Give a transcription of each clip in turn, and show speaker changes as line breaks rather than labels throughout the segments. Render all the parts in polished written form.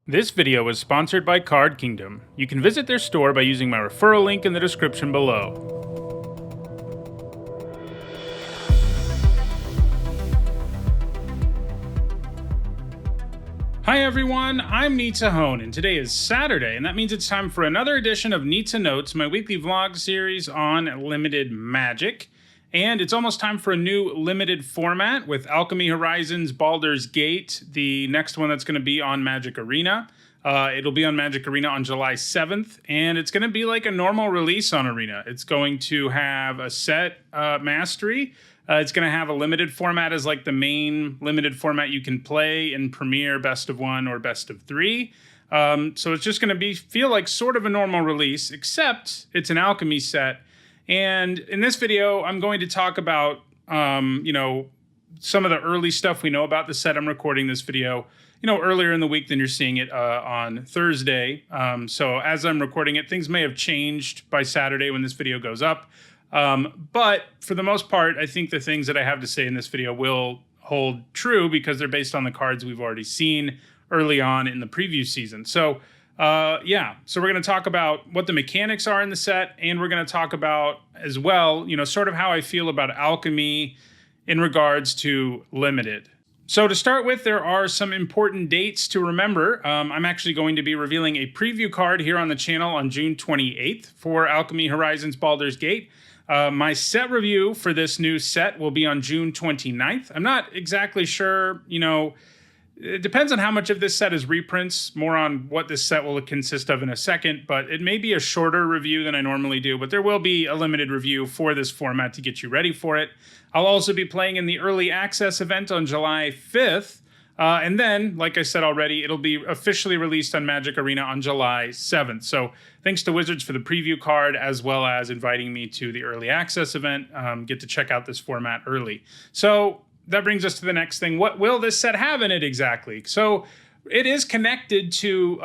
This video is sponsored by Card Kingdom. You can visit their store by using my referral link in the description below. Hi everyone, I'm Nizzanotes, and today is Saturday, and that means it's time for another edition of Nizzanotes, my weekly vlog series on limited magic. And it's almost time for a new limited format with Alchemy Horizons Baldurs Gate, the next one that's going to be on Magic Arena. It'll be on Magic Arena on July 7th, and it's going to be like a normal release on Arena. It's going to have a set mastery. It's going to have a limited format as like the main limited format you can play in Premier, Best of 1, or Best of 3. So it's just going to feel like sort of a normal release, except it's an Alchemy set. And in this video, I'm going to talk about, some of the early stuff we know about the set. I'm recording this video, earlier in the week than you're seeing it on Thursday. So as I'm recording it, things may have changed by Saturday when this video goes up. But for the most part, I think the things that I have to say in this video will hold true because they're based on the cards we've already seen early on in the preview season. So so we're going to talk about what the mechanics are in the set, and we're going to talk about as well, sort of how I feel about Alchemy in regards to limited. So to start with, there are some important dates to remember. I'm actually going to be revealing a preview card here on the channel on June 28th for Alchemy Horizons Baldurs Gate. My set review for this new set will be on June 29th. I'm not exactly sure, it depends on how much of this set is reprints, more on what this set will consist of in a second, but it may be a shorter review than I normally do, but there will be a limited review for this format to get you ready for it. I'll also be playing in the early access event on July 5th, and then, like I said already, it'll be officially released on Magic Arena on July 7th. So thanks to Wizards for the preview card, as well as inviting me to the early access event. Get to check out this format early. So that brings us to the next thing. What will this set have in it exactly? So it is connected to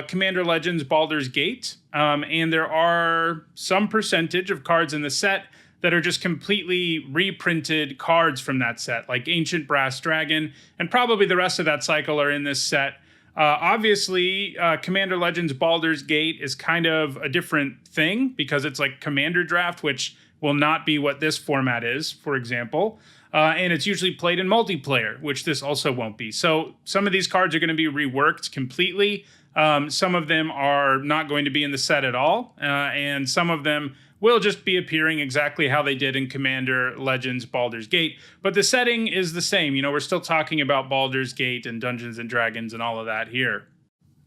Commander Legends Baldurs Gate, and there are some percentage of cards in the set that are just completely reprinted cards from that set, like Ancient Brass Dragon, and probably the rest of that cycle are in this set. Obviously, Commander Legends Baldurs Gate is kind of a different thing because it's like Commander Draft, which will not be what this format is, for example. And it's usually played in multiplayer, which this also won't be. So some of these cards are going to be reworked completely. Some of them are not going to be in the set at all. And some of them will just be appearing exactly how they did in Commander Legends Baldurs Gate. But the setting is the same. We're still talking about Baldurs Gate and Dungeons and Dragons and all of that here.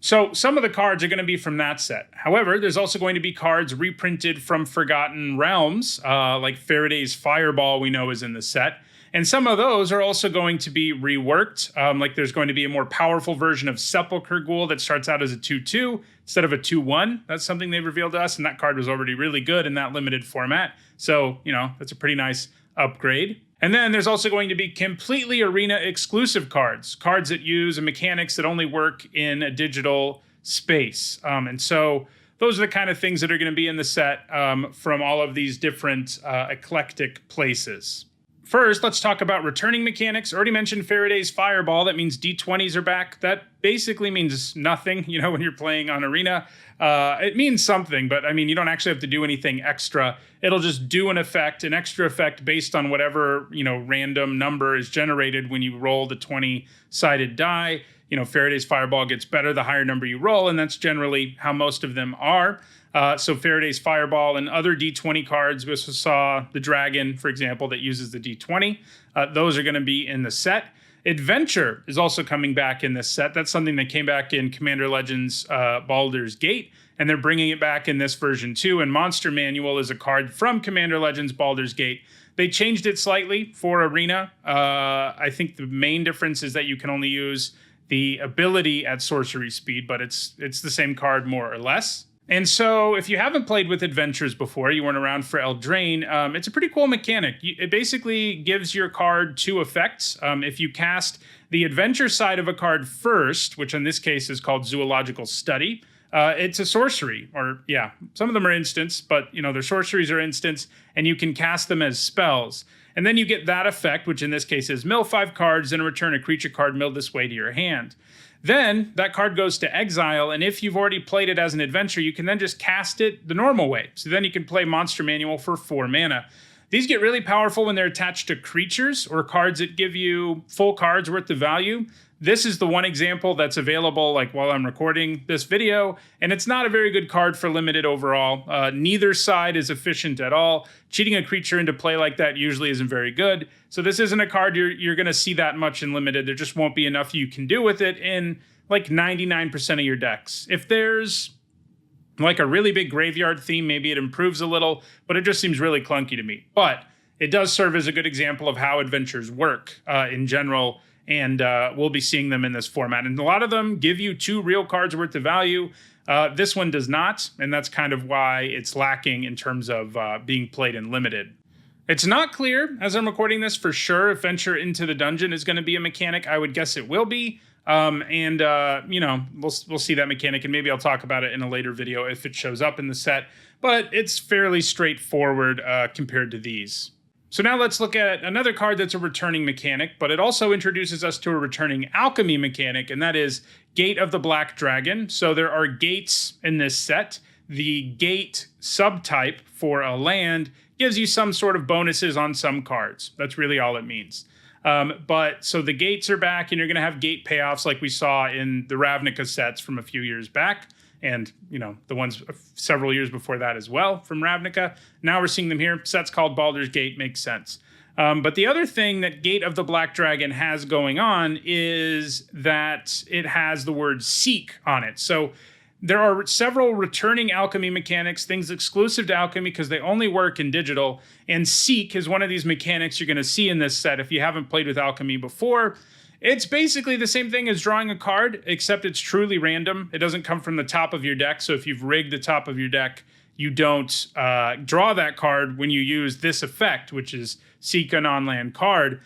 So some of the cards are going to be from that set. However, there's also going to be cards reprinted from Forgotten Realms, like Faraday's Fireball we know is in the set. And some of those are also going to be reworked. Like there's going to be a more powerful version of Sepulchre Ghoul that starts out as a 2/2 instead of a 2/1. That's something they revealed to us, and that card was already really good in that limited format. So, that's a pretty nice upgrade. And then there's also going to be completely arena exclusive cards that use mechanics that only work in a digital space. And so those are the kind of things that are going to be in the set from all of these different eclectic places. First, let's talk about returning mechanics. Already mentioned Faraday's Fireball. That means D20s are back. That basically means nothing, when you're playing on Arena. It means something, but you don't actually have to do anything extra. It'll just do an extra effect based on whatever, random number is generated when you roll the 20-sided die. Faraday's Fireball gets better the higher number you roll, and that's generally how most of them are. So Faraday's Fireball and other D20 cards, we saw the Dragon, for example, that uses the D20. Those are going to be in the set. Adventure is also coming back in this set. That's something that came back in Commander Legends Baldurs Gate, and they're bringing it back in this version too. And Monster Manual is a card from Commander Legends Baldurs Gate. They changed it slightly for Arena. I think the main difference is that you can only use the ability at sorcery speed, but it's the same card more or less. And so if you haven't played with Adventures before, you weren't around for Eldraine, it's a pretty cool mechanic. It basically gives your card two effects. If you cast the adventure side of a card first, which in this case is called Zoological Study, it's a sorcery, or some of them are instants, but their sorceries are instants, and you can cast them as spells. And then you get that effect, which in this case is mill 5 cards, and in return a creature card milled this way to your hand. then that card goes to exile, and if you've already played it as an adventure, you can then just cast it the normal way. So then you can play Monster Manual for 4 mana. These get really powerful when they're attached to creatures or cards that give you full cards worth of value. This is the one example that's available like while I'm recording this video, and it's not a very good card for limited overall. Neither side is efficient at all. Cheating a creature into play like that usually isn't very good. So this isn't a card you're going to see that much in limited. There just won't be enough you can do with it in like 99% of your decks. If there's like a really big graveyard theme, maybe it improves a little, but it just seems really clunky to me. But it does serve as a good example of how adventures work in general, and we'll be seeing them in this format. And a lot of them give you 2 real cards worth of value. This one does not, and that's kind of why it's lacking in terms of being played in limited. It's not clear, as I'm recording this, for sure if Venture into the Dungeon is going to be a mechanic. I would guess it will be. You know, we'll see that mechanic, and maybe I'll talk about it in a later video if it shows up in the set. But it's fairly straightforward compared to these. So now let's look at another card that's a returning mechanic, but it also introduces us to a returning alchemy mechanic, and that is Gate of the Black Dragon. So there are gates in this set. The gate subtype for a land gives you some sort of bonuses on some cards. That's really all it means. But so the gates are back, and you're going to have gate payoffs like we saw in the Ravnica sets from a few years back. And, you know, the ones several years before that as well from Ravnica. Now we're seeing them here. Set's called Baldur's Gate, makes sense. But the other thing that Gate of the Black Dragon has going on is that it has the word seek on it. So there are several returning alchemy mechanics, things exclusive to alchemy because they only work in digital. And seek is one of these mechanics you're going to see in this set if you haven't played with alchemy before. It's basically the same thing as drawing a card, except it's truly random. It doesn't come from the top of your deck. So if you've rigged the top of your deck, you don't draw that card when you use this effect, which is seek a non-land card.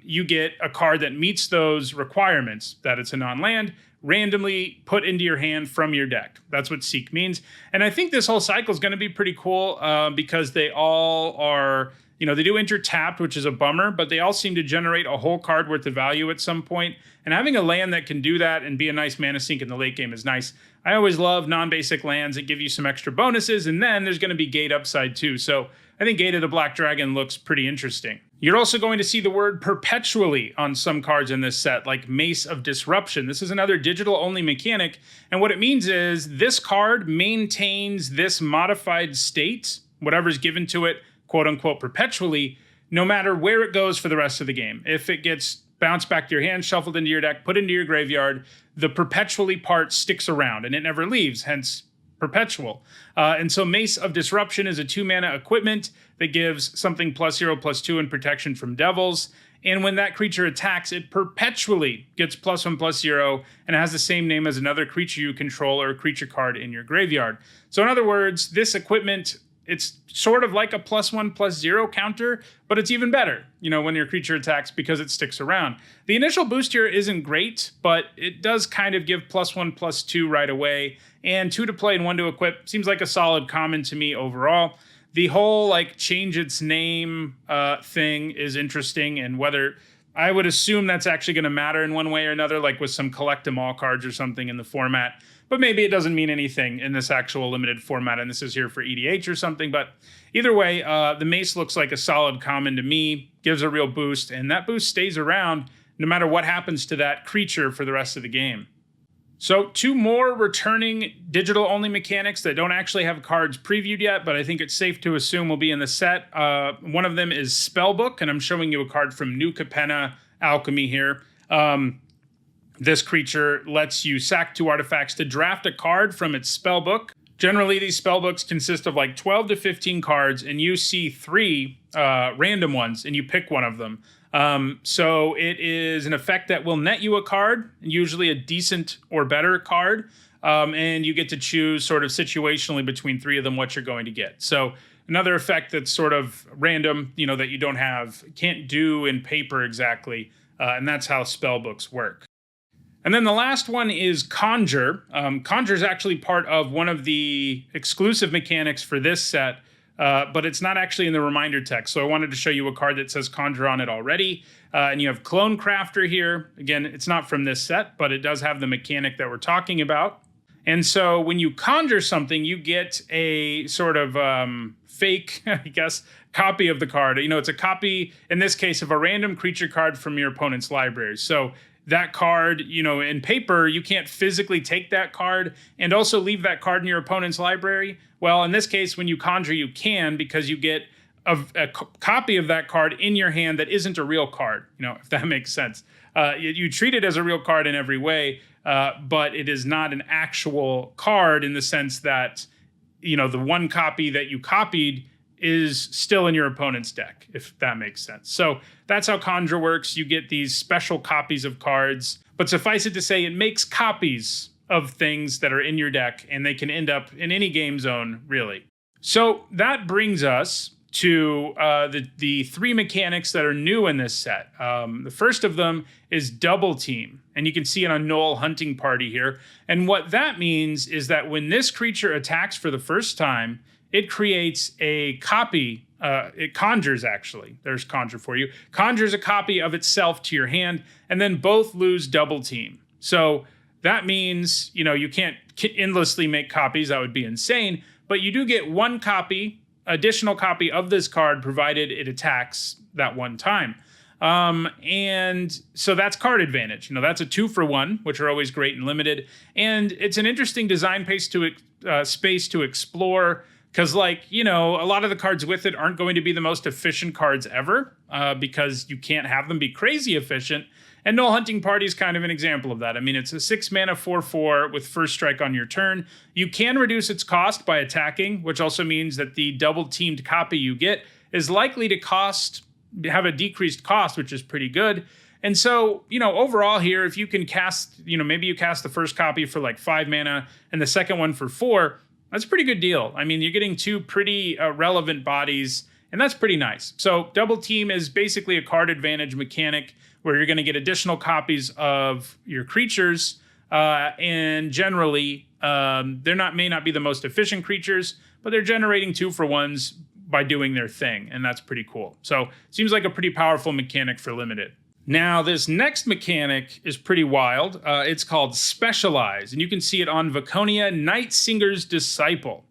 You get a card that meets those requirements, that it's a non-land, randomly put into your hand from your deck. That's what seek means. And I think this whole cycle is going to be pretty cool because they all are... You know, they do enter tapped, which is a bummer, but they all seem to generate a whole card worth of value at some point. And having a land that can do that and be a nice mana sink in the late game is nice. I always love non-basic lands that give you some extra bonuses, and then there's going to be gate upside too. So I think Gate of the Black Dragon looks pretty interesting. You're also going to see the word perpetually on some cards in this set, like Mace of Disruption. This is another digital-only mechanic, and what it means is this card maintains this modified state, whatever's given to it, quote-unquote perpetually, no matter where it goes for the rest of the game. If it gets bounced back to your hand, shuffled into your deck, put into your graveyard, the perpetually part sticks around, and it never leaves, hence perpetual. And so Mace of Disruption is a 2-mana equipment that gives something +0/+2 in protection from devils, and when that creature attacks, it perpetually gets +1/+0, and it has the same name as another creature you control or a creature card in your graveyard. So in other words, this equipment... It's sort of like a +1/+0 counter, but it's even better, you know, when your creature attacks because it sticks around. The initial boost here isn't great, but it does kind of give +1/+2 right away. And 2 to play and 1 to equip seems like a solid common to me overall. The whole like change its name thing is interesting, and whether I would assume that's actually going to matter in one way or another, like with some collect them all cards or something in the format. But maybe it doesn't mean anything in this actual limited format, and this is here for EDH or something. But either way, the Mace looks like a solid common to me, gives a real boost, and that boost stays around no matter what happens to that creature for the rest of the game. So 2 more returning digital-only mechanics that don't actually have cards previewed yet, but I think it's safe to assume will be in the set. One of them is Spellbook, and I'm showing you a card from New Capenna Alchemy here. This creature lets you sack 2 artifacts to draft a card from its spellbook. Generally, these spellbooks consist of like 12 to 15 cards, and you see 3 random ones, and you pick one of them. So it is an effect that will net you a card, usually a decent or better card, and you get to choose sort of situationally between 3 of them what you're going to get. So another effect that's sort of random, you know, that you can't do in paper exactly, and that's how spellbooks work. And then the last one is Conjure. Conjure is actually part of one of the exclusive mechanics for this set. but it's not actually in the reminder text. So I wanted to show you a card that says conjure on it already. And you have Clone Crafter here. Again, it's not from this set, but it does have the mechanic that we're talking about. And so when you conjure something, you get a sort of fake, I guess, copy of the card. You know, it's a copy, in this case, of a random creature card from your opponent's library. So that card, you know, in paper, you can't physically take that card and also leave that card in your opponent's library. Well, in this case, when you conjure, you can, because you get a copy of that card in your hand that isn't a real card, you know, if that makes sense. You treat it as a real card in every way, but it is not an actual card in the sense that, you know, the one copy that you copied is still in your opponent's deck, if that makes sense. So that's how conjure works. You get these special copies of cards, but suffice it to say, it makes copies of things that are in your deck, and they can end up in any game zone, really. So that brings us to the three mechanics that are new in this set. The first of them is double team, and you can see it on Knoll Hunting Party here. And what that means is that when this creature attacks for the first time, it creates a copy. It conjures, actually. There's conjure for you. Conjures a copy of itself to your hand, and then both lose double team. So that means, you know, you can't endlessly make copies. That would be insane. But you do get one copy, additional copy of this card, provided it attacks that one time. And so that's card advantage. You know, that's a 2-for-1, which are always great and limited. And it's an interesting design space to explore. Because, like, you know, a lot of the cards with it aren't going to be the most efficient cards ever, because you can't have them be crazy efficient. And Knoll Hunting Party is kind of an example of that. I mean, it's a 6-mana 4/4 with first strike on your turn. You can reduce its cost by attacking, which also means that the double-teamed copy you get is likely to have a decreased cost, which is pretty good. And so, you know, overall here, if you can cast, you know, maybe you cast the first copy for like 5 mana and the second one for 4, that's a pretty good deal. I mean, you're getting two pretty relevant bodies, and that's pretty nice. So double team is basically a card advantage mechanic where you're going to get additional copies of your creatures, and generally, may not be the most efficient creatures, but they're generating 2-for-1s by doing their thing, and that's pretty cool. So seems like a pretty powerful mechanic for limited. Now, this next mechanic is pretty wild. It's called Specialize, and you can see it on Viconia, Night Singer's Disciple.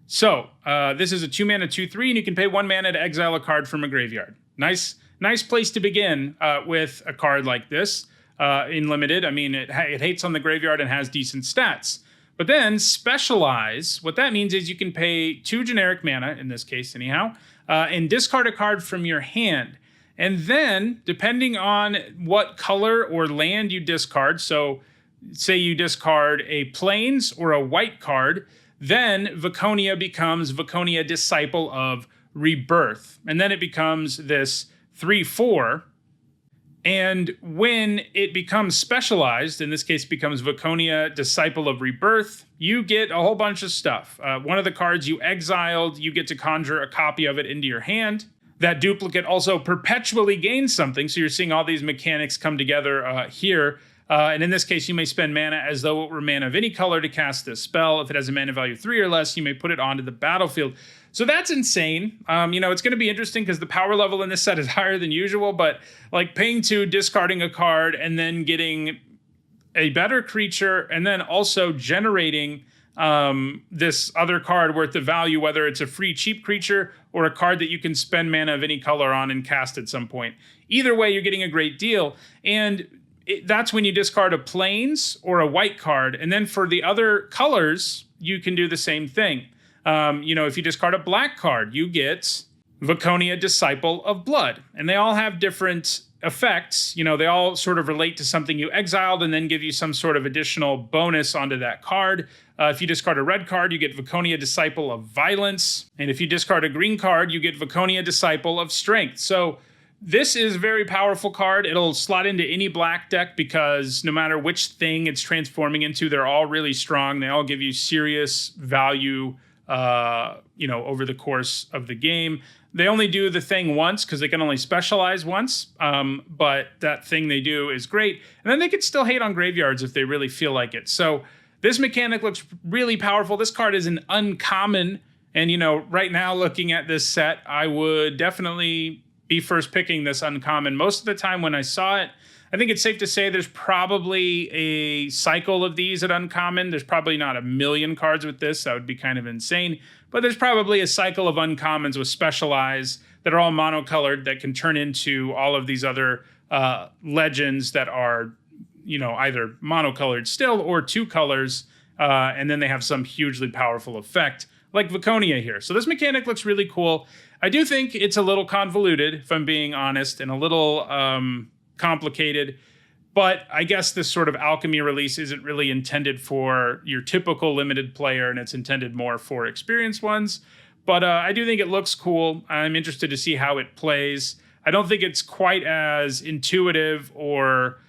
So, this is a 2-mana 2/3, and you can pay 1 mana to exile a card from a graveyard. Nice place to begin with a card like this in limited. I mean, it hates on the graveyard and has decent stats. But then, Specialize, what that means is you can pay 2 generic mana, in this case anyhow, and discard a card from your hand. And then, depending on what color or land you discard, so say you discard a plains or a white card, then Viconia becomes Viconia Disciple of Rebirth. And then it becomes this 3/4. And when it becomes specialized, in this case becomes Viconia Disciple of Rebirth, you get a whole bunch of stuff. One of the cards you exiled, you get to conjure a copy of it into your hand. That duplicate also perpetually gains something, so you're seeing all these mechanics come together here. And in this case, you may spend mana as though it were mana of any color to cast this spell. If it has a mana value 3 or less, you may put it onto the battlefield. So that's insane. You know, it's going to be interesting because the power level in this set is higher than usual, but like paying 2, discarding a card, and then getting a better creature, and then also generating this other card worth of value, whether it's a free cheap creature or a card that you can spend mana of any color on and cast at some point. Either way, you're getting a great deal. And that's when you discard a plains or a white card. And then for the other colors, you can do the same thing. You know, if you discard a black card, you get Viconia Disciple of Blood. And they all have different effects. You know, they all sort of relate to something you exiled and then give you some sort of additional bonus onto that card. If you discard a red card, you get Viconia Disciple of Violence. And if you discard a green card, you get Viconia Disciple of Strength. So this is a very powerful card. It'll slot into any black deck because no matter which thing it's transforming into, they're all really strong. They all give you serious value, you know, over the course of the game. They only do the thing once because they can only specialize once, but that thing they do is great. And then they could still hate on graveyards if they really feel like it. So this mechanic looks really powerful. This card is an uncommon And, right now looking at this set, I would definitely be first picking this uncommon. Most of the time when I saw it, I think it's safe to say there's probably a cycle of these at uncommon. There's probably not a million cards with this. That would be kind of insane. But there's probably a cycle of uncommons with specialize that are all monocolored that can turn into all of these other legends that are, either monocolored still or two colors. And then they have some hugely powerful effect like Viconia here. So this mechanic looks really cool. I do think it's a little convoluted, if I'm being honest, and a little complicated. But I guess this sort of alchemy release isn't really intended for your typical limited player, and it's intended more for experienced ones. But I do think it looks cool. I'm interested to see how it plays. I don't think it's quite as intuitive or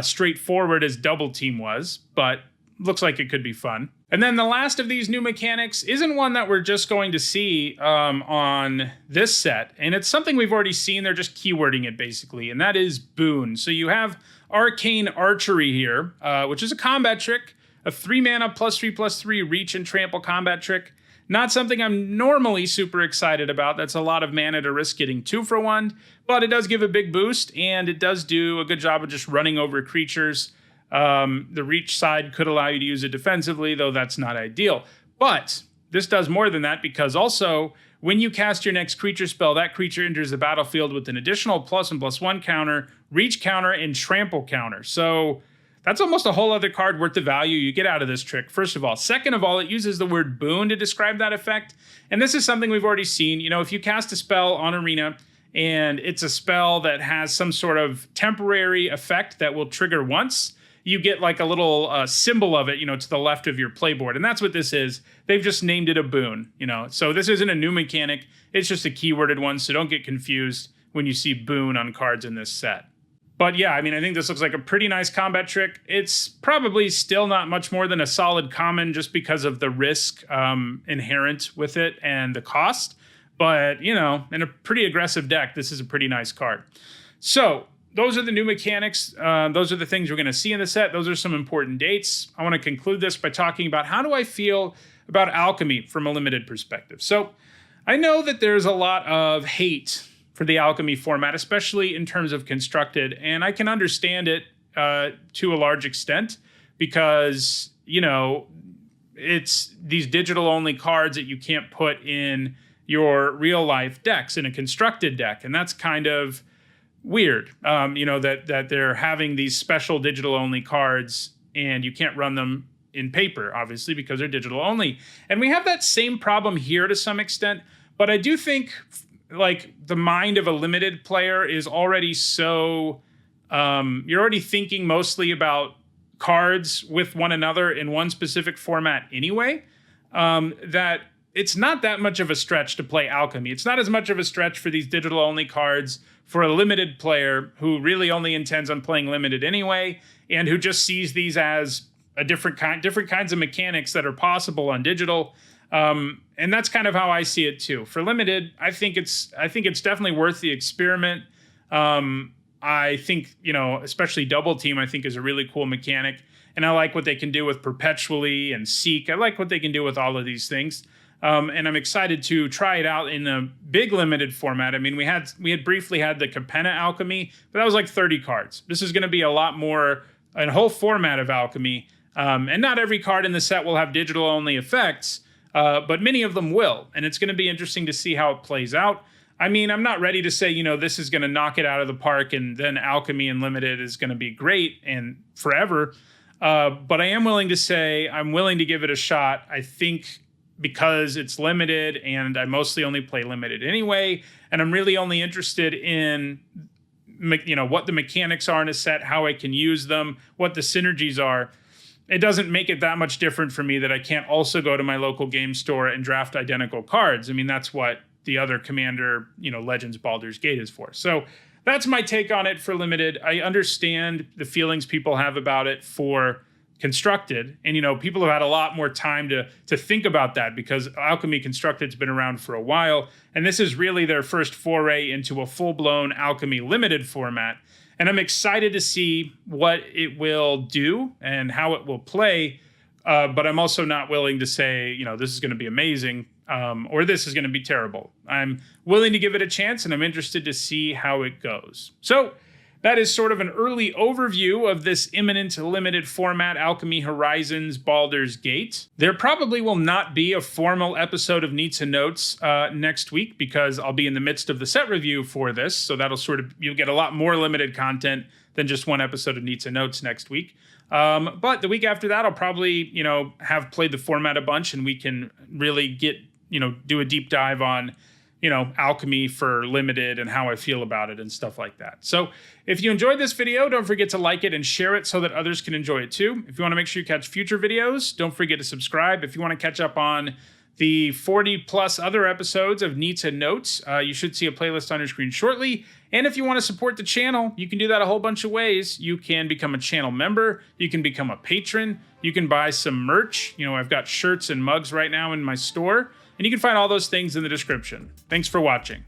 straightforward as Double Team was, but looks like it could be fun. And then the last of these new mechanics isn't one that we're just going to see on this set. And it's something we've already seen. They're just keywording it, basically. And that is boon. So you have Arcane Archery here, which is a combat trick. A 3-mana +3/+3 reach and trample combat trick. Not something I'm normally super excited about. That's a lot of mana to risk getting 2 for 1. But it does give a big boost. And it does do a good job of just running over creatures. The reach side could allow you to use it defensively, though that's not ideal. But this does more than that, because also when you cast your next creature spell, that creature enters the battlefield with an additional +1/+1 counter, reach counter, and trample counter. So that's almost a whole other card worth the value you get out of this trick, first of all. Second of all, it uses the word boon to describe that effect. And this is something we've already seen. If you cast a spell on Arena and it's a spell that has some sort of temporary effect that will trigger once, you get like a little symbol of it, to the left of your playboard. And that's what this is. They've just named it a boon, So this isn't a new mechanic. It's just a keyworded one. So don't get confused when you see boon on cards in this set. But yeah, I think this looks like a pretty nice combat trick. It's probably still not much more than a solid common just because of the risk inherent with it and the cost. But, in a pretty aggressive deck, this is a pretty nice card. So those are the new mechanics. Those are the things we're going to see in the set. Those are some important dates. I want to conclude this by talking about how do I feel about Alchemy from a limited perspective. So I know that there's a lot of hate for the Alchemy format, especially in terms of constructed, and I can understand it to a large extent because, it's these digital-only cards that you can't put in your real-life decks in a constructed deck, and that's kind of weird, that they're having these special digital only cards and you can't run them in paper, obviously, because they're digital only. And we have that same problem here to some extent, but I do think like the mind of a limited player is already so, you're already thinking mostly about cards with one another in one specific format anyway, that it's not that much of a stretch to play Alchemy. It's not as much of a stretch for these digital only cards for a limited player who really only intends on playing limited anyway, and who just sees these as a different kinds of mechanics that are possible on digital. And that's kind of how I see it too. For limited, I think it's definitely worth the experiment. I think, especially Double Team, I think is a really cool mechanic. And I like what they can do with Perpetually and Seek. I like what they can do with all of these things. And I'm excited to try it out in a big limited format. We had briefly had the Capenna Alchemy, but that was like 30 cards. This is going to be a lot more, a whole format of Alchemy. And not every card in the set will have digital only effects, but many of them will. And it's going to be interesting to see how it plays out. I'm not ready to say, this is going to knock it out of the park and then Alchemy and limited is going to be great and forever. But I am willing to say I'm willing to give it a shot. I think because it's limited and I mostly only play limited anyway, and I'm really only interested in, what the mechanics are in a set, how I can use them, what the synergies are. It doesn't make it that much different for me that I can't also go to my local game store and draft identical cards. That's what the other Commander, Legends Baldurs Gate is for. So that's my take on it for limited. I understand the feelings people have about it for constructed, and people have had a lot more time to think about that because Alchemy Constructed's been around for a while, and this is really their first foray into a full-blown Alchemy limited format. And I'm excited to see what it will do and how it will play but I'm also not willing to say, this is going to be amazing or this is going to be terrible. I'm willing to give it a chance, and I'm interested to see how it goes. So that is sort of an early overview of this imminent limited format Alchemy Horizons Baldur's Gate. There probably will not be a formal episode of Nizzanotes next week because I'll be in the midst of the set review for this. So that'll you'll get a lot more limited content than just one episode of Nizzanotes next week. But the week after that, I'll probably, have played the format a bunch, and we can really do a deep dive on Alchemy for limited and how I feel about it and stuff like that. So if you enjoyed this video, don't forget to like it and share it so that others can enjoy it too. If you want to make sure you catch future videos, don't forget to subscribe. If you want to catch up on the 40 plus other episodes of Nizzanotes, you should see a playlist on your screen shortly. And if you want to support the channel, you can do that a whole bunch of ways. You can become a channel member. You can become a patron. You can buy some merch. I've got shirts and mugs right now in my store. And you can find all those things in the description. Thanks for watching.